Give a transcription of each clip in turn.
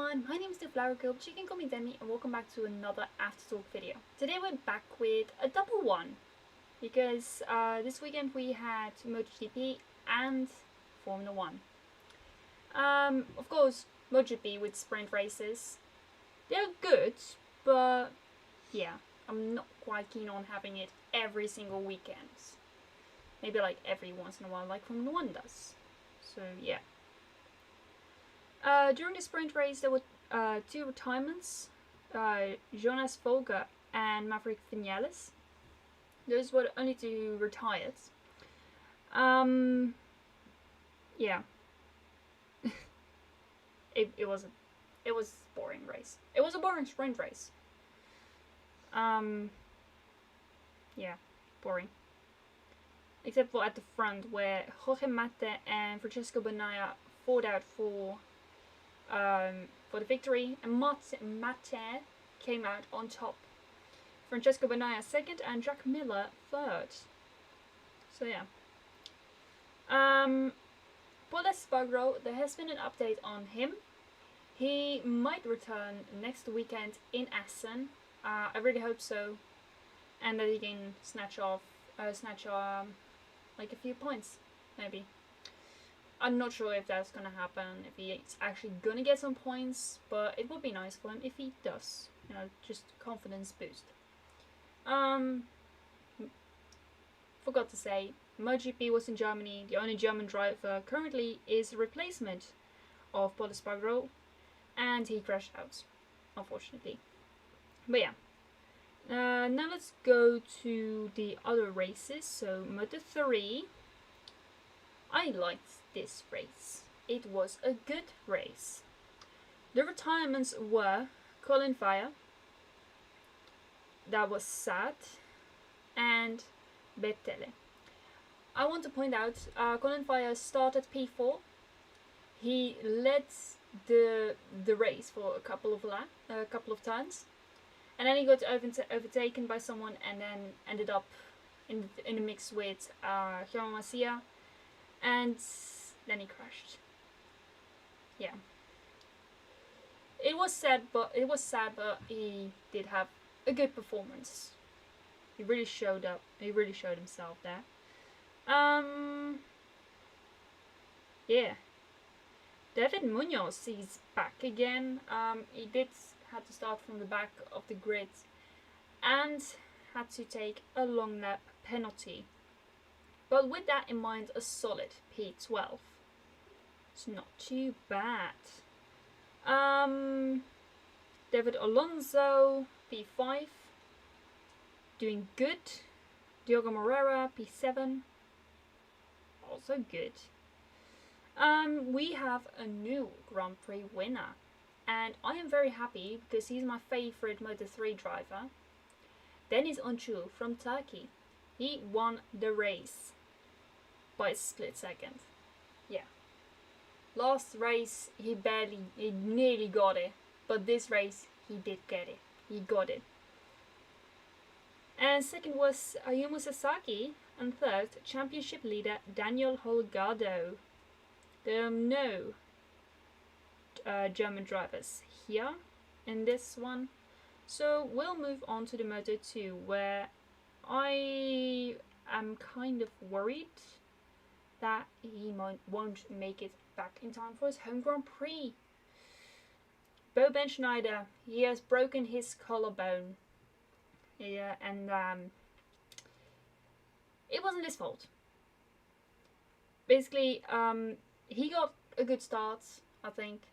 everyone, my name is NewFlowerGirl, but you can call me Demi, and welcome back to another Aftertalk video. Today we're back with a double one, because this weekend we had MotoGP and Formula 1. Of course, MotoGP with sprint races, they're good, but yeah, I'm not quite keen on having it every single weekend. Maybe like every once in a while, like Formula 1 does. So yeah. During the sprint race, there were two retirements, Jonas Folger and Maverick Vinales. Those were the only two retired. Yeah. it was a boring race. It was a boring sprint race. Yeah, boring. Except for at the front, where Jorge Mate and Francesco Bagnaia fought out for the victory, and Mate came out on top. Francesco Bagnaia second, and Jack Miller third. So yeah. Paul Espargaro, there has been an update on him. He might return next weekend in Essen. I really hope so, and that he can snatch like a few points, maybe. I'm not sure if that's gonna happen, if he's actually gonna get some points, but it would be nice for him if he does. You know, just confidence boost. Forgot to say, MotoGP was in Germany. The only German driver currently is a replacement of Paul Espargaro, and he crashed out, unfortunately. But yeah. Now let's go to the other races. So Moto3. I liked this race. It was a good race. The retirements were Colin Fire, that was sad, and Bettele. I want to point out, Colin Fire started P4. He led the race for a couple of turns, and then he got overtaken by someone, and then ended up in a mix with German Masia. And then he crashed. Yeah. It was sad, but he did have a good performance. He really showed up. He really showed himself there. Yeah. David Munoz is back again. He did have to start from the back of the grid and had to take a long lap penalty. But with that in mind, a solid P12. It's not too bad. David Alonso, P5. Doing good. Diogo Moreira, P7. Also good. We have a new Grand Prix winner. And I am very happy because he's my favorite Moto3 driver. Deniz Öncü from Turkey. He won the race by a split second. Yeah. Last race he nearly got it, but this race he did get it. He got it. And second was Ayumu Sasaki, and third, championship leader Daniel Holgado. There are no German drivers here in this one, so we'll move on to the Moto2, where I am kind of worried that he won't make it back in time for his home Grand Prix. Bo Benschneider, he has broken his collarbone. Yeah, and it wasn't his fault. Basically, he got a good start, I think.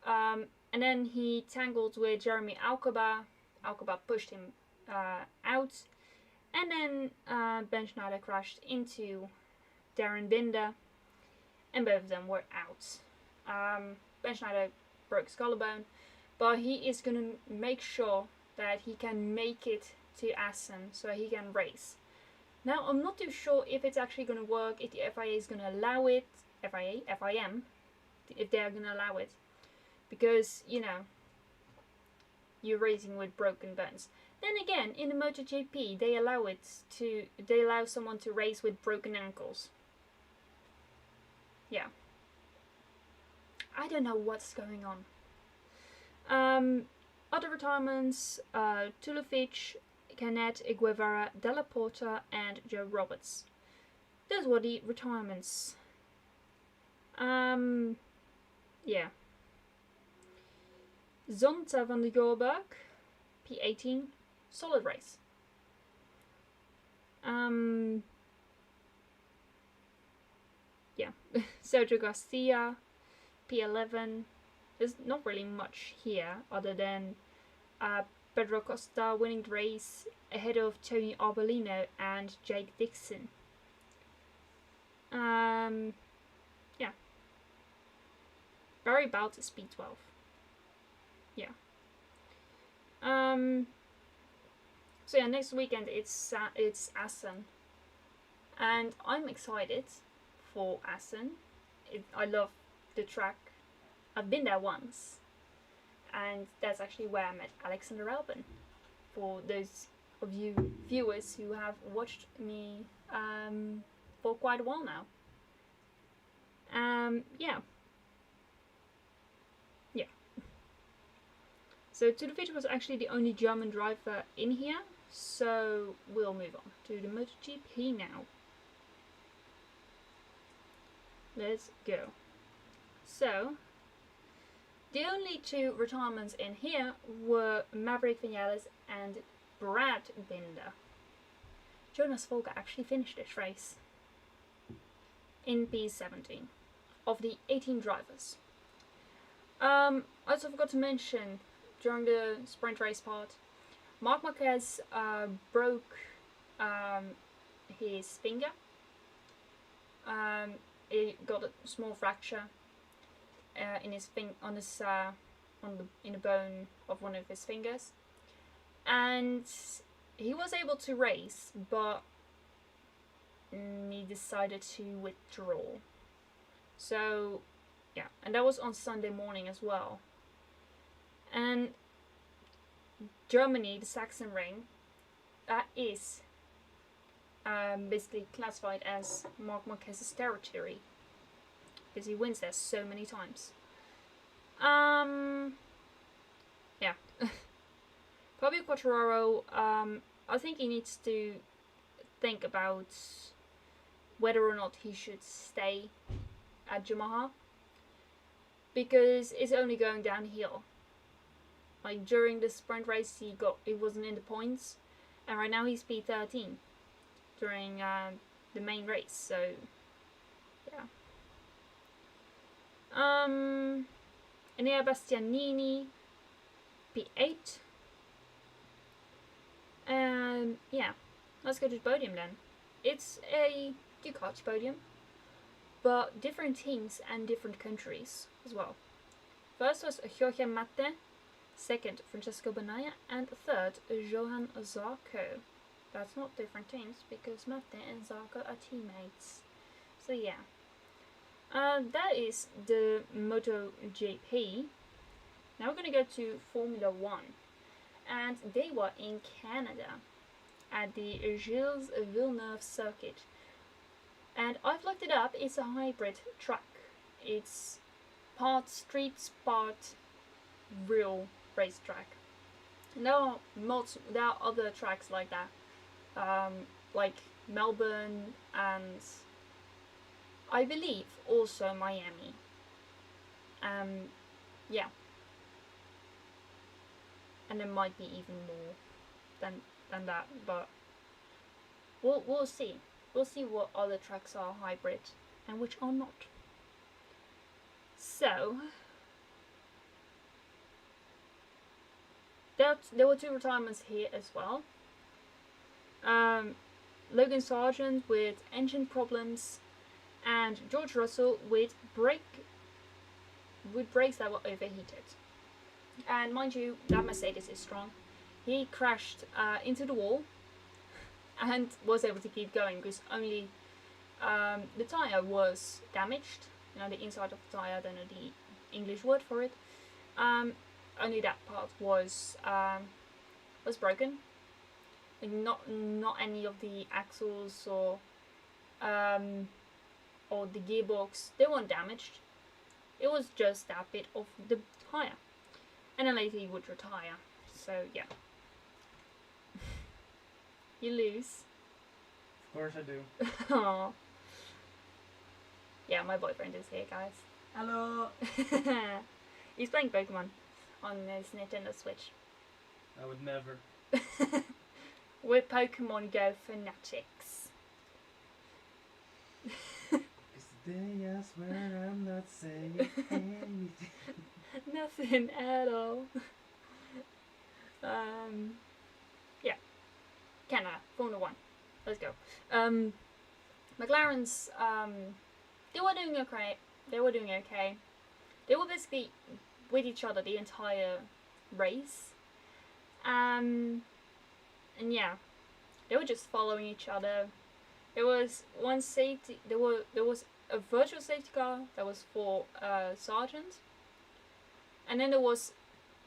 And then he tangled with Jeremy Alcoba. Alcoba pushed him out. And then Benschneider crashed into Darren Binder, and both of them were out. Benschneider broke his collarbone, but he is going to make sure that he can make it to Essen so he can race. Now, I'm not too sure if it's actually going to work, if the FIA is going to allow it, FIM, if they're going to allow it, because, you know, you're racing with broken bones. Then again, in the MotoGP, they allow someone to race with broken ankles. Yeah. I don't know what's going on. Other retirements: Tulovic, Canet, Guevara, Della Porta, and Joe Roberts. Those were the retirements. Yeah. Zonta van de Jorberg, P18, solid race. Yeah. Sergio Garcia, P11. There's not really much here other than Pedro Costa winning the race ahead of Tony Arbolino and Jake Dixon. Yeah. Barry Bout is P12. Yeah. So yeah, next weekend it's Assen, and I'm excited for Assen. I love the track. I've been there once, and that's actually where I met Alexander Albon. For those of you viewers who have watched me for quite a while now. Yeah. So Tudovic was actually the only German driver in here, so we'll move on to the MotoGP now. Let's go. So, the only two retirements in here were Maverick Vinales and Brad Binder. Jonas Folger actually finished this race in P17 of the 18 drivers. I also forgot to mention during the sprint race part, Marc Marquez broke his finger. He got a small fracture in his in the bone of one of his fingers, and he was able to race, but he decided to withdraw. So yeah, and that was on Sunday morning as well. And Germany, the Saxon Ring, that is basically classified as Marc Marquez's territory, because he wins there so many times. Yeah. Fabio Quartararo, I think he needs to think about whether or not he should stay at Yamaha, because it's only going downhill. Like during the sprint race, he wasn't in the points, and right now he's P13 during the main race. So yeah. Enea Bastianini, P8. Yeah, let's go to the podium then. It's a Ducati podium, but different teams and different countries as well. First was Jorge Mate, second Francesco Bagnaia, and third Johan Zarco. That's not different teams because Mate and Zarco are teammates. So yeah. That is the MotoGP. Now we're gonna go to Formula 1. And they were in Canada at the Gilles Villeneuve circuit. And I've looked it up, it's a hybrid track. It's part streets, part real racetrack. And there are other tracks like that, like Melbourne and I believe also Miami. Yeah. And there might be even more than that, but we'll see. We'll see what other tracks are hybrid and which are not. So there were two retirements here as well. Logan Sargent with engine problems, and George Russell with brakes that were overheated. And mind you, that Mercedes is strong. He crashed into the wall and was able to keep going because only the tyre was damaged. You know, the inside of the tyre, I don't know the English word for it. Only that part was broken. Like not any of the axles or the gearbox. They weren't damaged. It was just that bit of the tyre. And then later he would retire. So yeah. You lose. Of course I do. Aww. Yeah, my boyfriend is here, guys. Hello. He's playing Pokemon on his Nintendo Switch. I would never. We're Pokemon Go fanatics. Cause today I swear I'm not saying anything. Nothing at all. Yeah. Canada, Formula 1. Let's go. McLaren's, they were doing okay. They were basically with each other the entire race. And yeah, they were just following each other. There was one safety. There was a virtual safety car that was for Sergeant, and then there was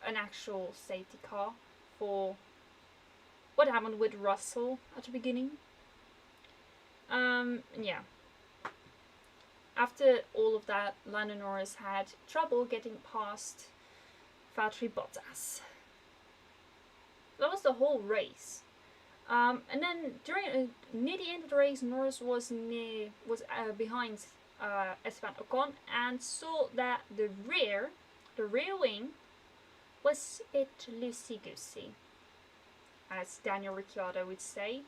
an actual safety car for what happened with Russell at the beginning. Yeah. After all of that, Lando Norris had trouble getting past Valtteri Bottas. That was the whole race. And then near the end of the race, Norris was behind Esteban Ocon and saw that the rear wing was a bit loosey-goosey, as Daniel Ricciardo would say.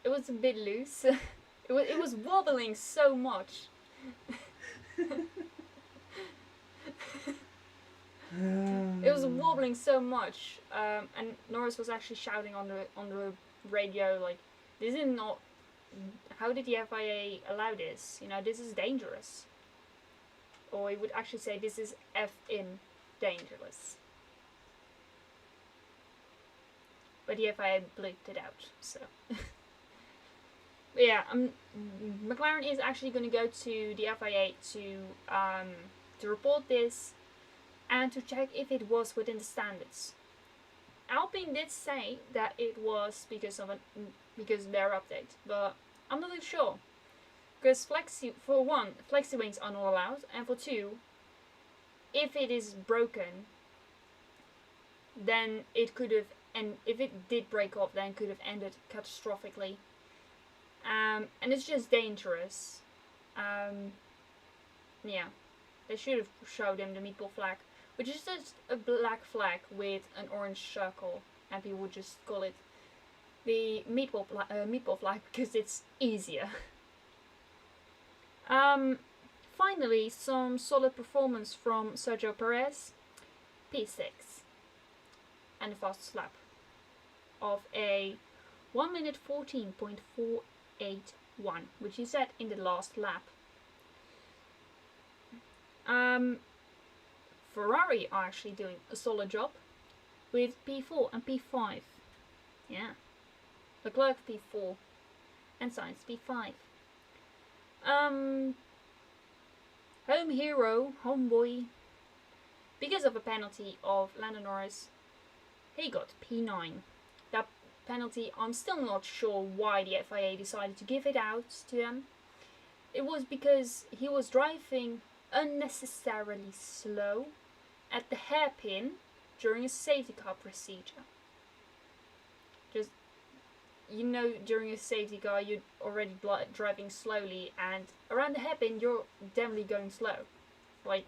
It was a bit loose. it was wobbling so much. It was wobbling so much, and Norris was actually shouting on the radio like, "This is not. How did the FIA allow this? You know, this is dangerous." Or he would actually say, "This is FIM dangerous." But the FIA bleeped it out. So, but yeah, McLaren is actually going to go to the FIA to report this and to check if it was within the standards. Alpine did say that it was because of their update, but I'm not really sure. Because for one, flexi wings are not allowed, and for two, if it is broken, then it could have, and if it did break off, then it could have ended catastrophically. And it's just dangerous. Yeah, they should have showed him the meatball flag, which is just a black flag with an orange circle, and people would just call it the meatball flag because it's easier. Finally, some solid performance from Sergio Perez, P6, and a fast lap of a 1 minute 14.481, which he set in the last lap. Ferrari are actually doing a solid job with P4 and P5. Yeah. Leclerc P4 and Sainz P5. Home hero, homeboy, because of a penalty of Lando Norris, he got P9. That penalty, I'm still not sure why the FIA decided to give it out to them. It was because he was driving unnecessarily slow at the hairpin during a safety car procedure. Just, you know, during a safety car you're already driving slowly, and around the hairpin you're definitely going slow. Like,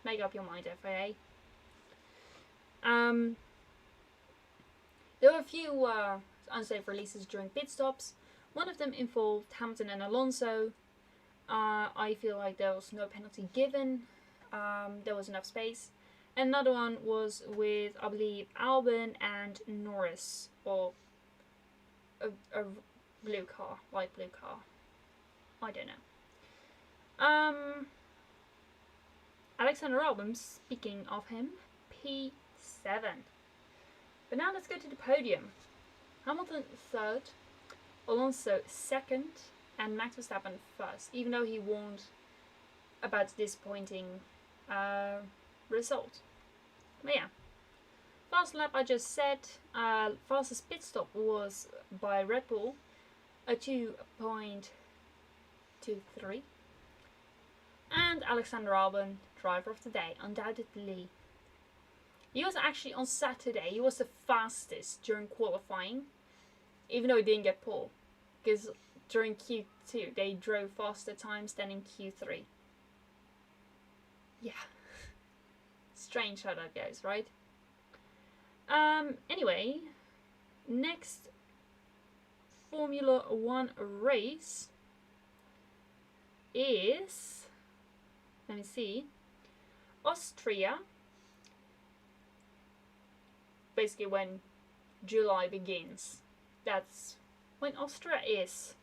make up your mind, FIA. There were a few unsafe releases during pit stops. One of them involved Hamilton and Alonso. I feel like there was no penalty given. There was enough space. Another one was with, I believe, Albon and Norris, or a blue car, light blue car. I don't know. Alexander Albon, speaking of him, P7. But now let's go to the podium. Hamilton 3rd, Alonso 2nd, and Max Verstappen 1st, even though he warned about the disappointing result. But yeah, fast lap I just said. Fastest pit stop was by Red Bull, a 2.23. And Alexander Albon, driver of the day, undoubtedly. He was actually on Saturday, he was the fastest during qualifying, even though he didn't get pole, because during Q2 they drove faster times than in Q3. Yeah, strange how that goes, right? Anyway, next Formula 1 race is, let me see, Austria. Basically when July begins. That's when Austria is.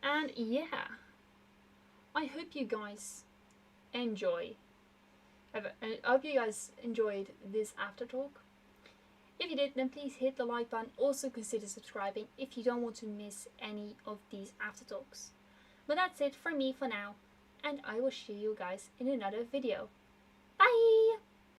And yeah, I hope you guys enjoy. I hope you guys enjoyed this Aftertalk. If you did, then please hit the like button. Also consider subscribing if you don't want to miss any of these Aftertalks. But that's it for me for now, and I will see you guys in another video.